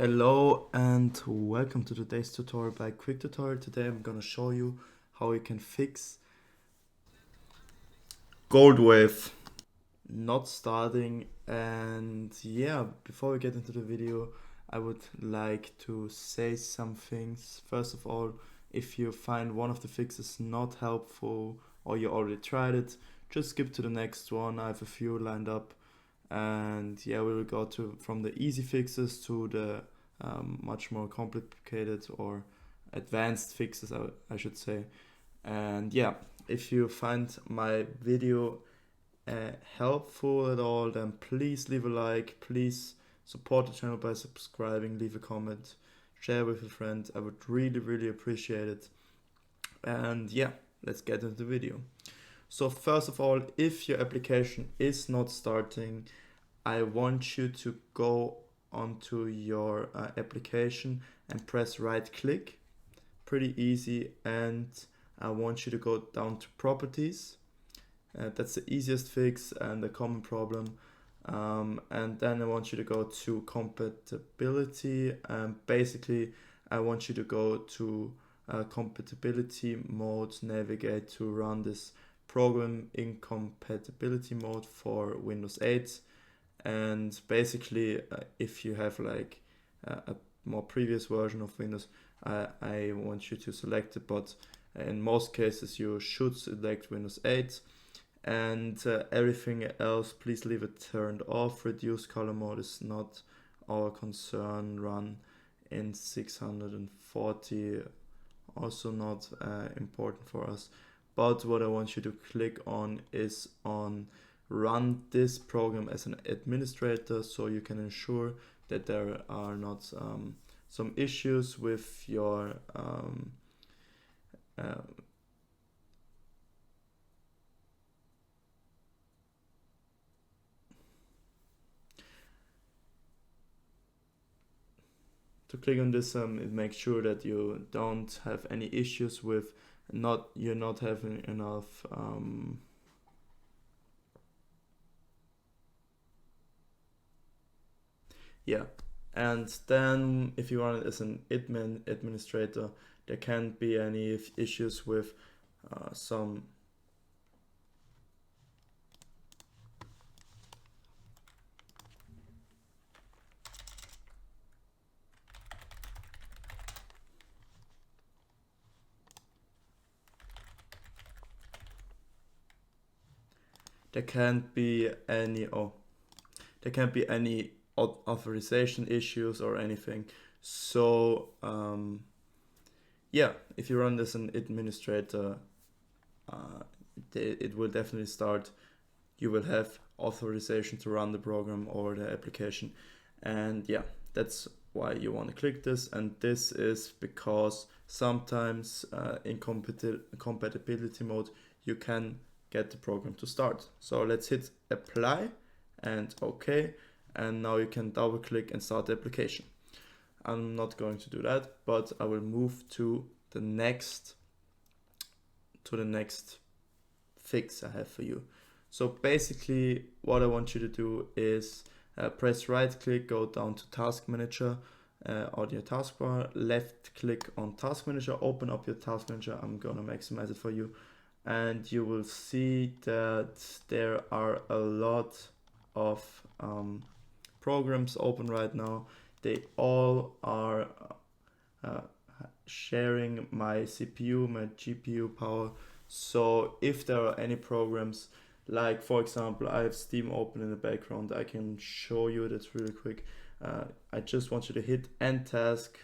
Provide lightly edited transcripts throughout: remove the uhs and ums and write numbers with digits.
Hello and welcome to today's tutorial by Quick Tutorial. Today I'm gonna show you how you can fix GoldWave not starting. And yeah, before we get into the video, I would like to say some things. First of all, if you find one of the fixes not helpful or you already tried it, just skip to the next one. I have a few lined up, and yeah, we will go from the easy fixes to the much more complicated or advanced fixes, I should say. And yeah, if you find my video helpful at all, then please leave a like, please support the channel by subscribing, leave a comment, share with a friend. I would really appreciate it. And yeah, let's get into the video. So first of all, if your application is not starting, I want you to go onto your application and press right click. Pretty easy. And I want you to go down to properties. That's the easiest fix and a common problem. And then I want you to go to compatibility. Basically, I want you to go to compatibility mode, navigate to run this program in compatibility mode for Windows 8. And basically, if you have like a more previous version of Windows, I want you to select it, but in most cases you should select Windows 8. And everything else, please leave it turned off. Reduce color mode is not our concern. Run in 640, also not important for us. But what I want you to click on is on run this program as an administrator, so you can ensure that there are not some issues with your to click on this, it makes sure that you don't have any issues with you're not having enough yeah. And then if you run it as an administrator, there can't be any issues with some there can't be any authorization issues or anything. So yeah, if you run this as an administrator, it will definitely start. You will have authorization to run the program or the application. And yeah, that's why you want to click this. And this is because sometimes in compatibility mode you can get the program to start. So let's hit apply and OK, and now you can double click and start the application. I'm not going to do that, but I will move to the next fix I have for you. So basically what I want you to do is press right click, go down to task manager on your taskbar, left click on task manager, open up your task manager. I'm gonna maximize it for you, and you will see that there are a lot of programs open right now. They all are sharing my CPU, my GPU power. So if there are any programs, like for example, I have Steam open in the background, I can show you that really quick. I just want you to hit end task,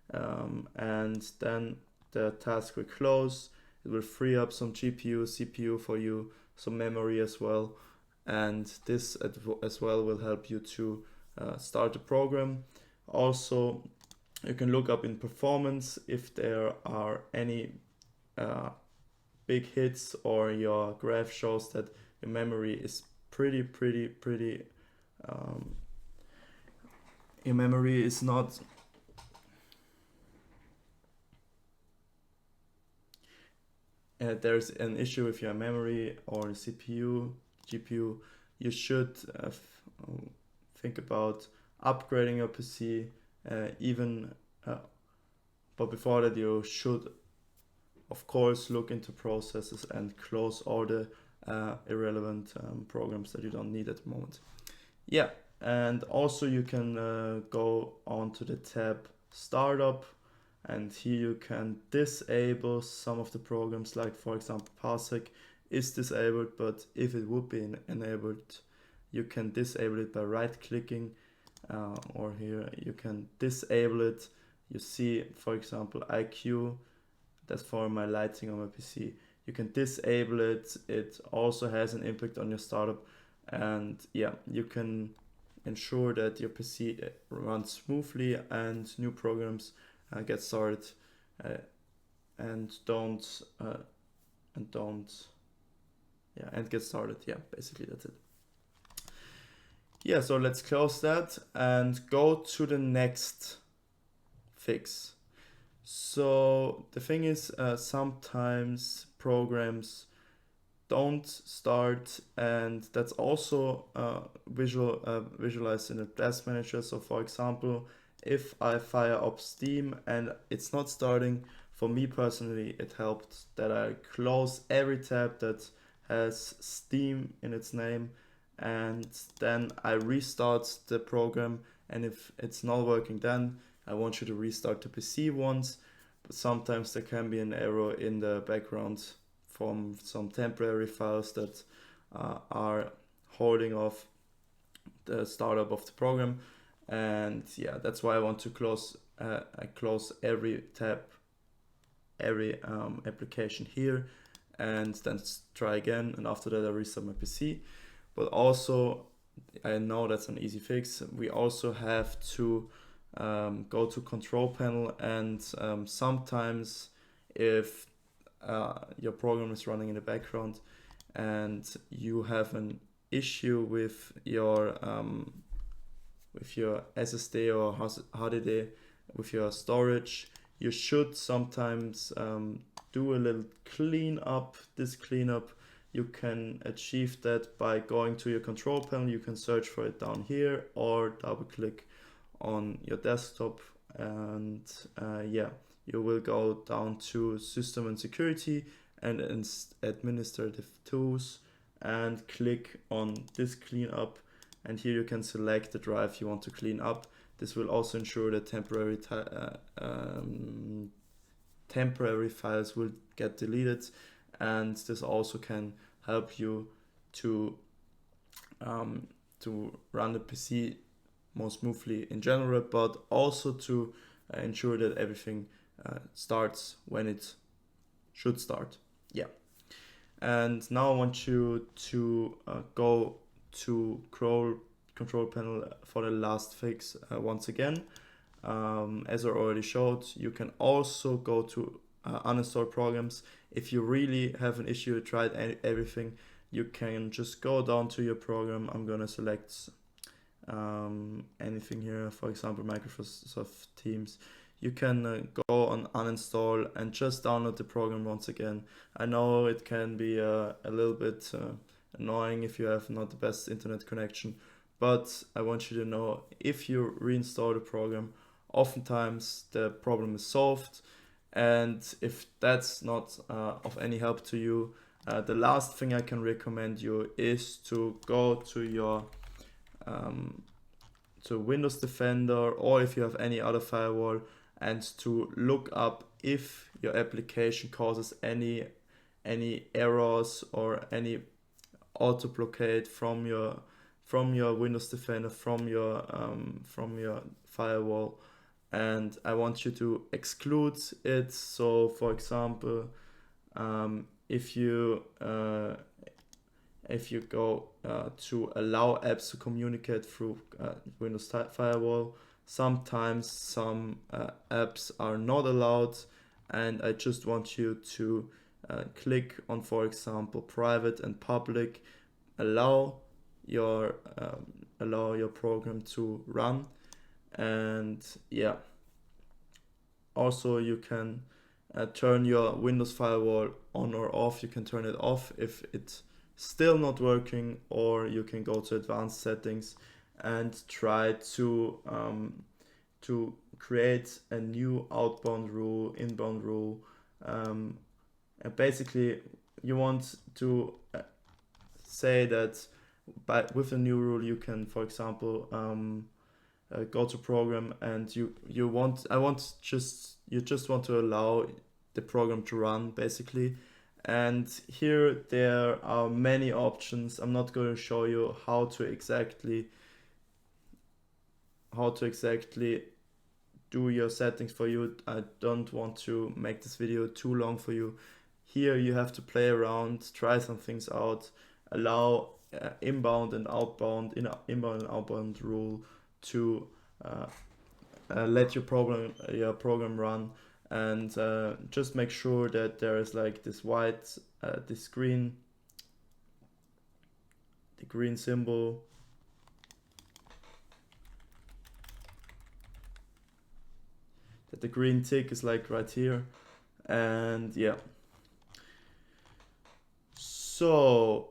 and then the task will close. It will free up some GPU, CPU for you, some memory as well. And this as well will help you to start the program. Also, you can look up in performance if there are any big hits, or your graph shows that your memory is pretty your memory is not there's an issue with your memory or CPU, GPU, you should think about upgrading your PC even but before that you should of course look into processes and close all the irrelevant programs that you don't need at the moment. Yeah, and also you can go on to the tab Startup, and here you can disable some of the programs, like for example Parsec is disabled, but if it would be enabled, you can disable it by right clicking, or here you can disable it. You see, for example, IQ, that's for my lighting on my PC. You can disable it. It also has an impact on your startup, and yeah, you can ensure that your PC runs smoothly and new programs get started, and get started. Yeah, basically that's it. Yeah, so let's close that and go to the next fix. So the thing is, sometimes programs don't start, and that's also visualized in the task manager. So for example, if I fire up Steam and it's not starting, for me personally, it helped that I close every tab that has Steam in its name, and then I restart the program. And if it's not working, then I want you to restart the PC once, but sometimes there can be an error in the background from some temporary files that are holding off the startup of the program. And yeah, that's why I want to close every tab, every application here, and then try again, and after that I restart my PC. But also, I know that's an easy fix, we also have to go to control panel, and sometimes if your program is running in the background and you have an issue with your SSD or HDD, with your storage, you should sometimes do a little cleanup. This cleanup, you can achieve that by going to your control panel. You can search for it down here or double click on your desktop, and yeah, you will go down to System and Security and Administrative Tools and click on this cleanup, and here you can select the drive you want to clean up. This will also ensure that temporary files will get deleted, and this also can help you to run the PC more smoothly in general, but also to ensure that everything starts when it should start. Yeah. And now I want you to go to control panel for the last fix once again. As I already showed, you can also go to uninstall programs. If you really have an issue, tried everything, you can just go down to your program. I'm gonna select anything here, for example Microsoft Teams. You can go on uninstall and just download the program once again. I know it can be a little bit annoying if you have not the best internet connection, but I want you to know, if you reinstall the program, oftentimes the problem is solved. And if that's not of any help to you, the last thing I can recommend you is to go to your to Windows Defender, or if you have any other firewall, and to look up if your application causes any errors or any auto blockade from your Windows Defender, from your firewall, and I want you to exclude it. So for example, if you go to allow apps to communicate through Windows Firewall, sometimes some apps are not allowed, and I just want you to click on, for example, private and public, allow your program to run. And yeah, also you can turn your Windows Firewall on or off. You can turn it off if it's still not working, or you can go to advanced settings and try to to create a new outbound rule, inbound rule. And basically, you want to say that with a new rule, you can, for example, go to program, and you just want to allow the program to run, basically. And here there are many options. I'm not going to show you how to exactly do your settings for you. I don't want to make this video too long for you. Here you have to play around, try some things out, allow inbound and outbound rule to let your program run, and just make sure that there is like this white the green symbol, that the green tick is like right here. And yeah, so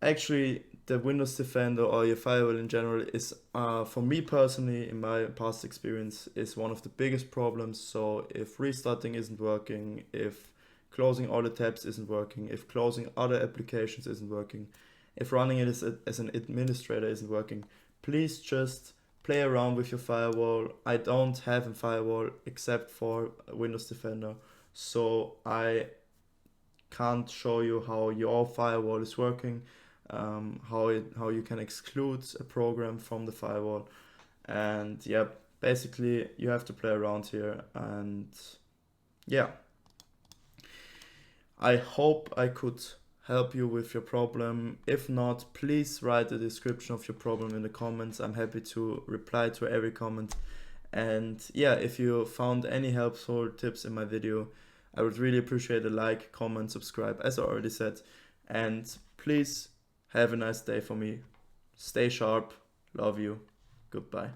actually the Windows Defender or your firewall in general is, for me personally, in my past experience, is one of the biggest problems. So if restarting isn't working, if closing all the tabs isn't working, if closing other applications isn't working, if running it as an administrator isn't working, please just play around with your firewall. I don't have a firewall except for Windows Defender, so I can't show you how your firewall is working, how you can exclude a program from the firewall. And yeah, basically you have to play around here. And yeah, I hope I could help you with your problem. If not, please write the description of your problem in the comments. I'm happy to reply to every comment. And yeah, if you found any helpful tips in my video, I would really appreciate a like, comment, subscribe, as I already said. And please have a nice day for me. Stay sharp. Love you. Goodbye.